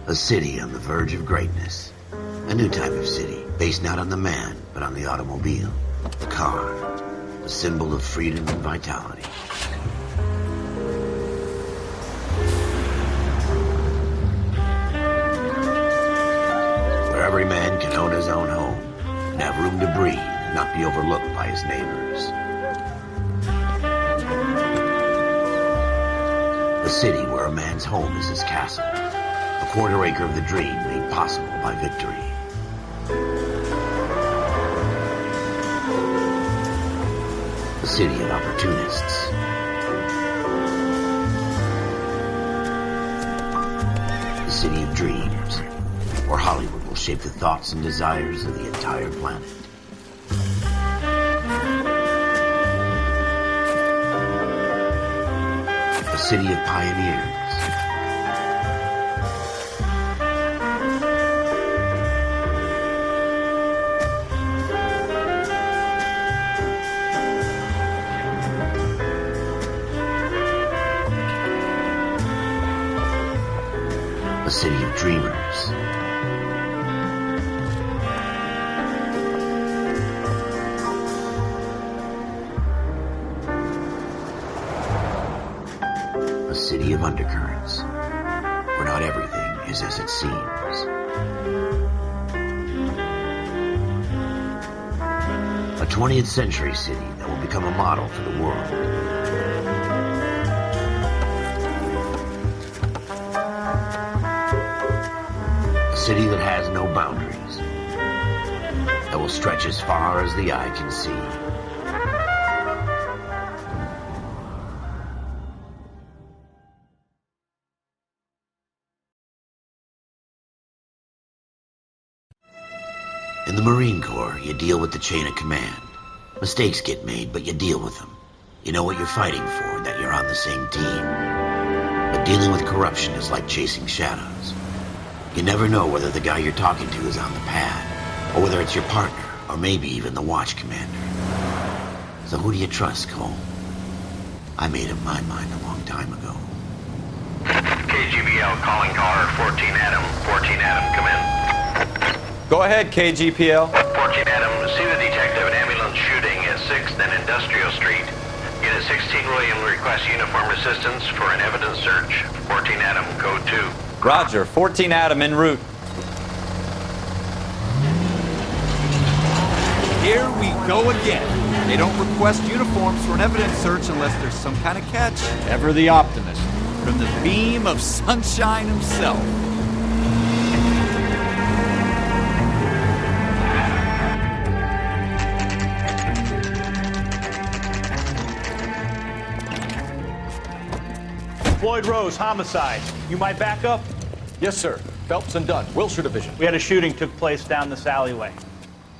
A city on the verge of greatness. A new type of city, based not on the man, but on the automobile. The car. A symbol of freedom and vitality. Where every man can own his own home, and have room to breathe, and not be overlooked by his neighbors. A city where a man's home is his castle. A quarter acre of the dream made possible by victory. A city of opportunists. A city of dreams, where Hollywood will shape the thoughts and desires of the entire planet. A city of pioneers. A city of dreamers. A city of undercurrents, where not everything is as it seems. A 20th century city that will become a model for the world. A city that has no boundaries, that will stretch as far as the eye can see. In the Marine Corps, you deal with the chain of command. Mistakes get made, but you deal with them. You know what you're fighting for, that you're on the same team. But dealing with corruption is like chasing shadows. You never know whether the guy you're talking to is on the pad, or whether it's your partner, or maybe even the watch commander. So who do you trust, Cole? I made up my mind a long time ago. KGBL calling car 14 Adam. 14 Adam, come in. Go ahead, KGPL. 14 Adam, see the detective, an ambulance shooting at 6th and Industrial Street. Unit 16 William requests uniform assistance for an evidence search. 14 Adam, code 2. Roger, 14 Adam en route. Here we go again. They don't request uniforms for an evidence search unless there's some kind of catch. Ever the optimist. From the beam of sunshine himself. Floyd Rose, homicide. You might back up? Yes, sir. Phelps and Dunn, Wilshire Division. We had a shooting took place down this alleyway.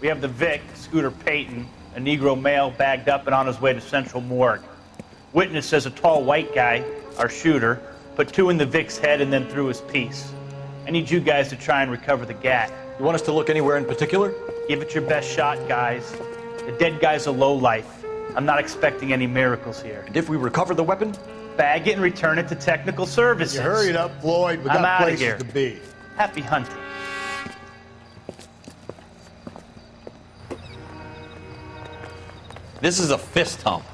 We have the Vic, Scooter Payton, a Negro male bagged up and on his way to Central Morgue. Witness says a tall white guy, our shooter, put 2 in the Vic's head and then threw his piece. I need you guys to try and recover the gat. You want us to look anywhere in particular? Give it your best shot, guys. The dead guy's a lowlife. I'm not expecting any miracles here. And if we recover the weapon? Bag it and return it to technical services. You hurry it up, Floyd. We I'm got outta places here. to be. Happy hunting. This is a fist hump.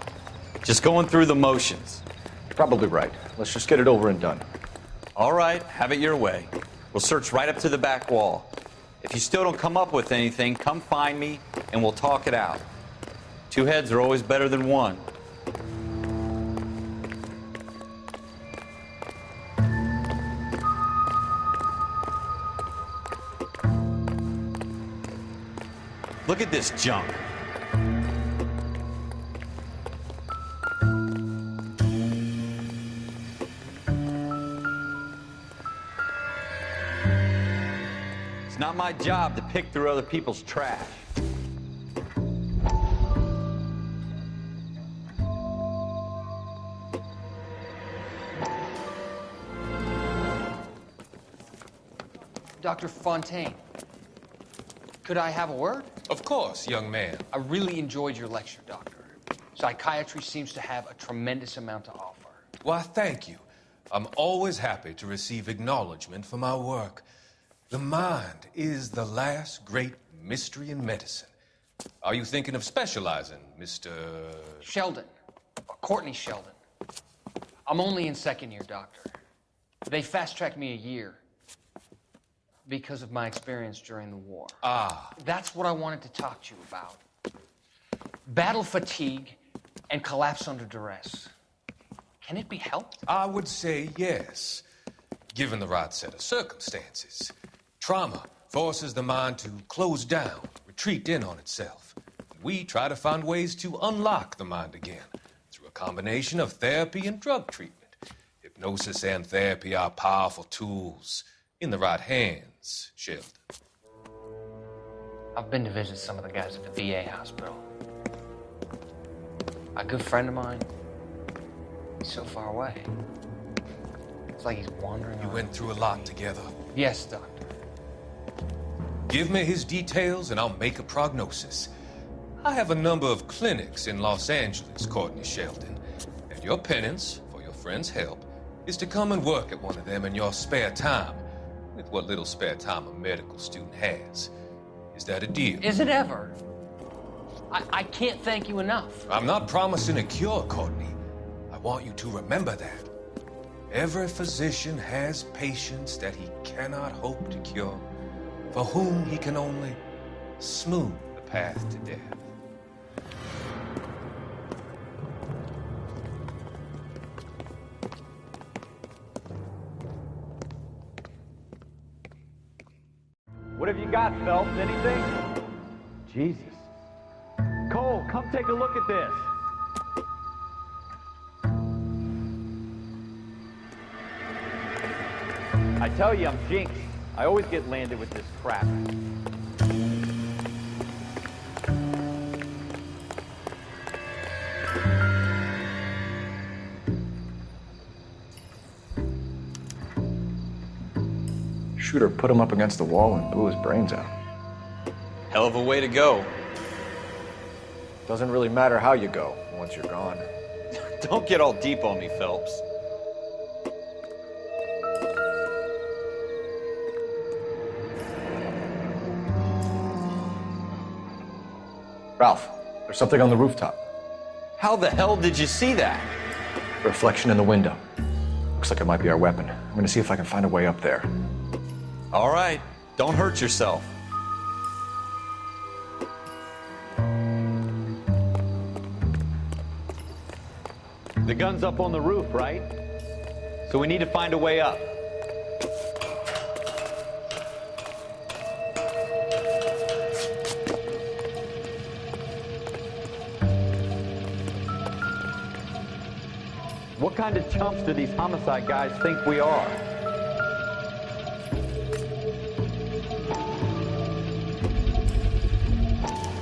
Just going through the motions. Probably right. Let's just get it over and done. All right, have it your way. We'll search right up to the back wall. If you still don't come up with anything, come find me and we'll talk it out. 2 heads are always better than 1. Look at this junk. It's not my job to pick through other people's trash. Dr. Fontaine, could I have a word? Of course, young man. I really enjoyed your lecture, Doctor. Psychiatry seems to have a tremendous amount to offer. Why, thank you. I'm always happy to receive acknowledgement for my work. The mind is the last great mystery in medicine. Are you thinking of specializing, Mr. Sheldon. Courtney Sheldon. I'm only in second year, Doctor. They fast-tracked me a year because of my experience during the war. Ah. That's what I wanted to talk to you about. Battle fatigue and collapse under duress. Can it be helped? I would say yes, given the right set of circumstances. Trauma forces the mind to close down, retreat in on itself. We try to find ways to unlock the mind again through a combination of therapy and drug treatment. Hypnosis and therapy are powerful tools in the right hands, Sheldon. I've been to visit some of the guys at the VA hospital. A good friend of mine, he's so far away. It's like he's wandering You around. went through a lot together. Yes, Doctor. Give me his details and I'll make a prognosis. I have a number of clinics in Los Angeles, Courtney Sheldon, and your penance, for your friend's help, is to come and work at one of them in your spare time, with what little spare time a medical student has. Is that a deal? Is it ever? I can't thank you enough. I'm not promising a cure, Courtney. I want you to remember that. Every physician has patients that he cannot hope to cure, for whom he can only smooth the path to death. What have you got, Phelps? Anything? Jesus. Cole, come take a look at this. I tell you, I'm jinxed. I always get landed with this crap. Shooter put him up against the wall and blew his brains out. Hell of a way to go. Doesn't really matter how you go once you're gone. Don't get all deep on me, Phelps. Ralph, there's something on the rooftop. How the hell did you see that? A reflection in the window. Looks like it might be our weapon. I'm gonna see if I can find a way up there. All right, don't hurt yourself. The gun's up on the roof, right? So we need to find a way up. What kind of chumps do these homicide guys think we are?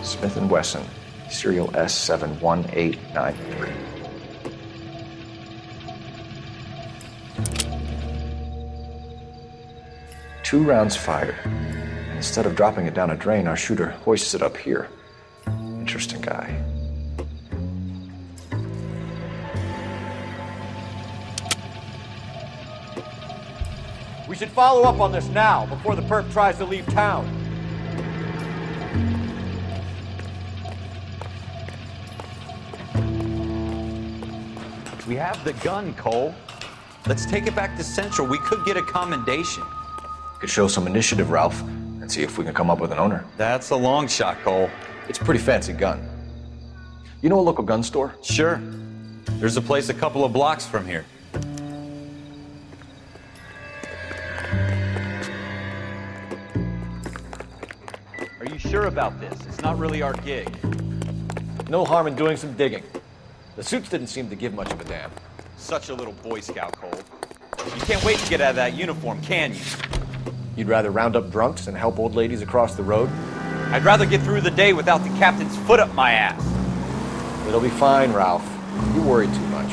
Smith & Wesson, serial S71893. Two rounds fired. And instead of dropping it down a drain, our shooter hoists it up here. Interesting guy. We should follow up on this now, before the perp tries to leave town. We have the gun, Cole. Let's take it back to Central. We could get a commendation. Could show some initiative, Ralph, and see if we can come up with an owner. That's a long shot, Cole. It's a pretty fancy gun. You know a local gun store? Sure. There's a place a couple of blocks from here. Are you sure about this? It's not really our gig. No harm in doing some digging. The suits didn't seem to give much of a damn. Such a little Boy Scout, Cole. You can't wait to get out of that uniform, can you? You'd rather round up drunks and help old ladies across the road? I'd rather get through the day without the captain's foot up my ass. It'll be fine, Ralph. You worry too much.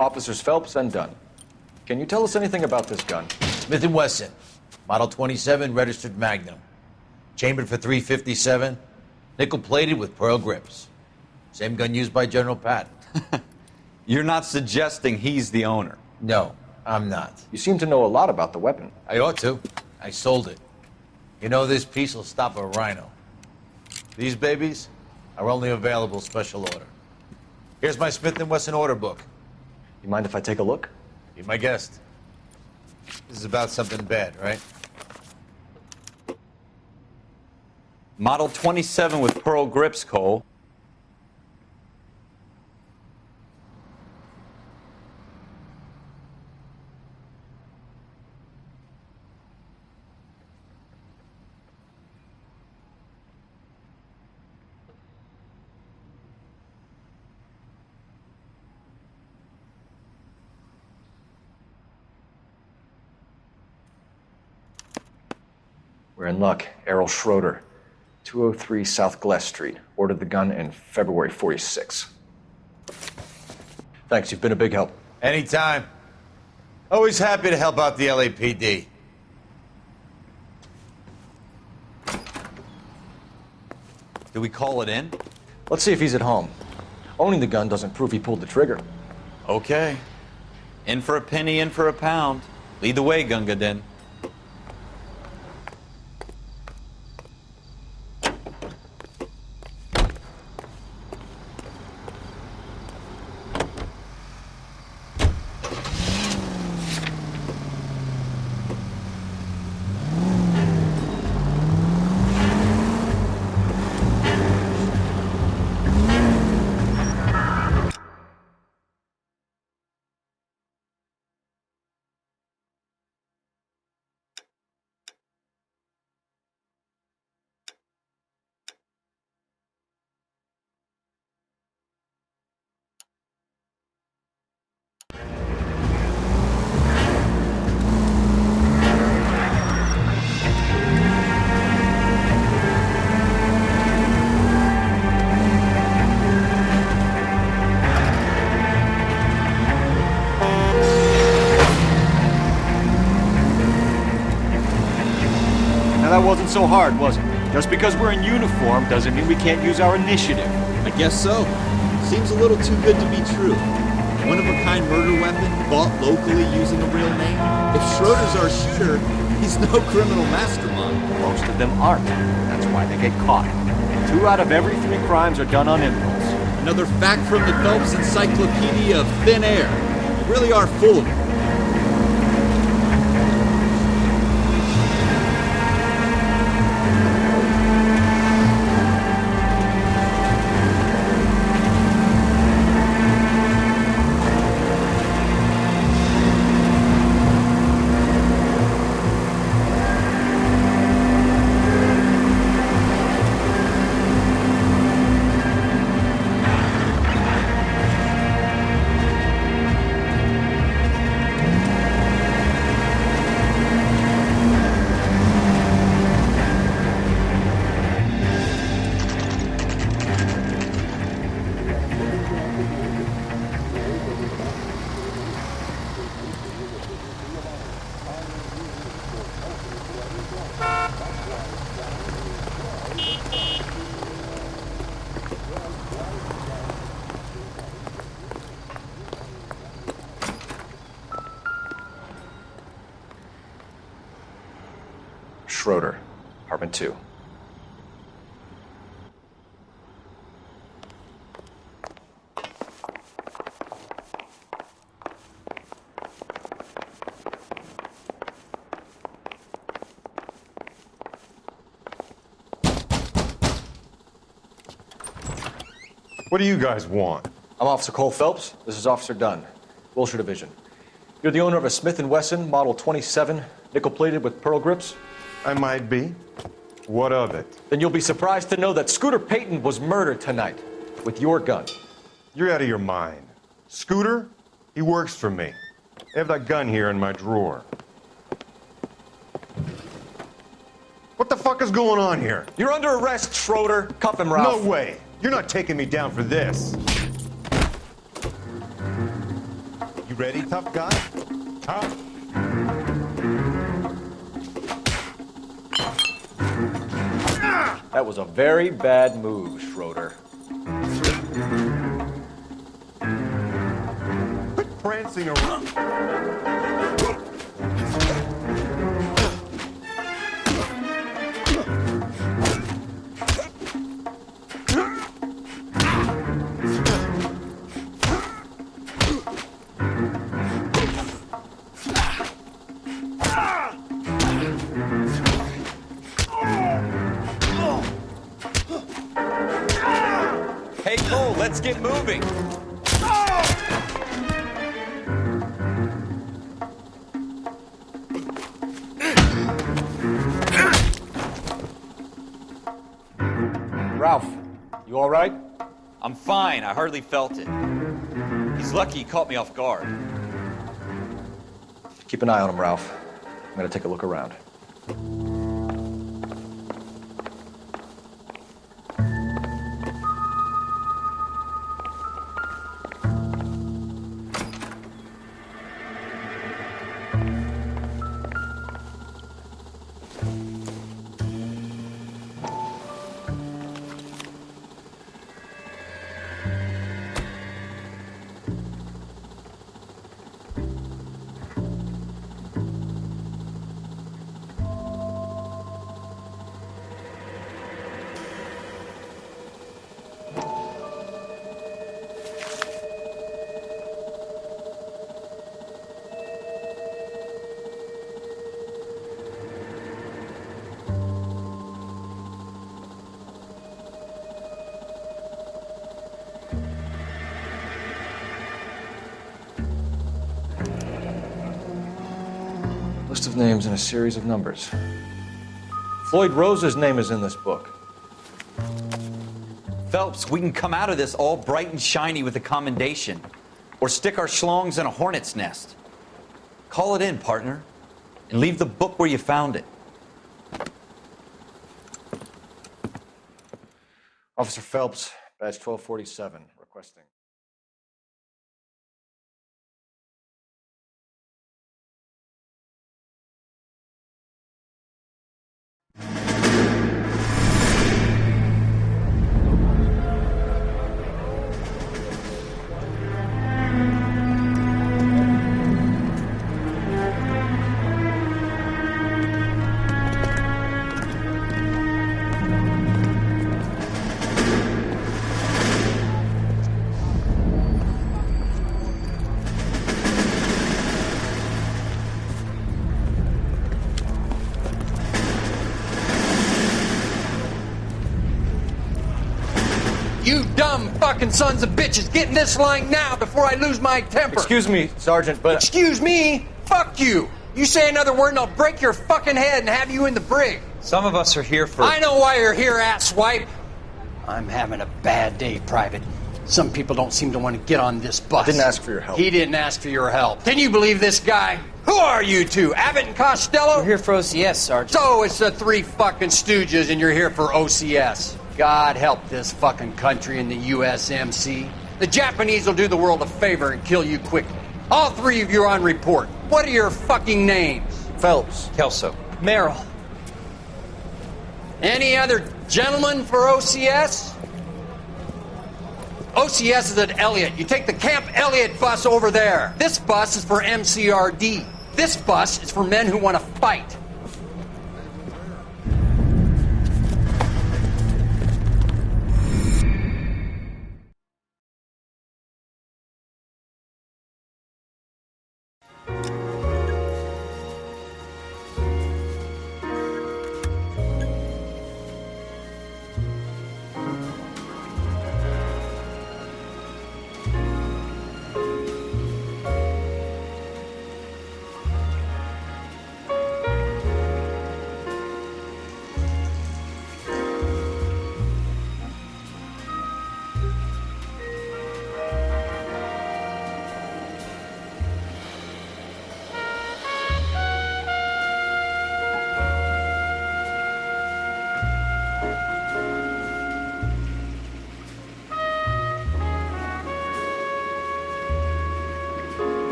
Officers Phelps and Dunn. Can you tell us anything about this gun? Smith & Wesson, Model 27, registered Magnum. Chambered for .357, nickel-plated with pearl grips. Same gun used by General Patton. You're not suggesting he's the owner? No, I'm not. You seem to know a lot about the weapon. I ought to. I sold it. You know, this piece will stop a rhino. These babies are only available special order. Here's my Smith & Wesson order book. You mind if I take a look? Be my guest. This is about something bad, right? Model 27 with pearl grips, Cole. We're in luck. Errol Schroeder, 203 South Glass Street. Ordered the gun in February '46. Thanks, you've been a big help. Anytime. Always happy to help out the LAPD. Do we call it in? Let's see if he's at home. Owning the gun doesn't prove he pulled the trigger. Okay. In for a penny, in for a pound. Lead the way, Gunga Din. That wasn't so hard, was it? Just because we're in uniform doesn't mean we can't use our initiative. I guess so. Seems a little too good to be true. One-of-a-kind murder weapon bought locally using a real name. If Schroeder's our shooter, he's no criminal mastermind. Most of them aren't. That's why they get caught. 2 out of every 3 crimes are done on impulse. Another fact from the Phelps Encyclopedia of Thin Air. You really are full of it. Schroeder, apartment 2. What do you guys want? I'm Officer Cole Phelps. This is Officer Dunn, Wilshire Division. You're the owner of a Smith & Wesson Model 27, nickel-plated with pearl grips? I might be. What of it? Then you'll be surprised to know that Scooter Payton was murdered tonight with your gun. You're out of your mind. Scooter? He works for me. I have that gun here in my drawer. What the fuck is going on here? You're under arrest, Schroeder. Cuff him, Ralph. No way. You're not taking me down for this. ready, tough guy? Huh? That was a very bad move, Schroeder. Quit prancing around. Hey, Cole, let's get moving. Ralph, you all right? I'm fine. I hardly felt it. He's lucky he caught me off guard. Keep an eye on him, Ralph. I'm gonna take a look around. List of names and a series of numbers. Floyd Rose's name is in this book. Phelps, we can come out of this all bright and shiny with a commendation, or stick our schlongs in a hornet's nest. Call it in, partner, and leave the book where you found it. Officer Phelps, badge 1247, requesting. You dumb fucking sons of bitches, get in this line now before I lose my temper. Excuse me, Sergeant, but... Excuse me? Fuck you. You say another word and I'll break your fucking head and have you in the brig. Some of us are here for... I know why you're here, asswipe. I'm having a bad day, Private. Some people don't seem to want to get on this bus. I didn't ask for your help. He didn't ask for your help. Can you believe this guy? Who are you two? Abbott and Costello? We're here for OCS, Sergeant. So it's the three fucking stooges and you're here for OCS. God help this fucking country and the USMC. The Japanese will do the world a favor and kill you quickly. All three of you are on report. What are your fucking names? Phelps. Kelso. Merrill. Any other gentlemen for OCS? OCS is at Elliott. You take the Camp Elliott bus over there. This bus is for MCRD. This bus is for men who want to fight.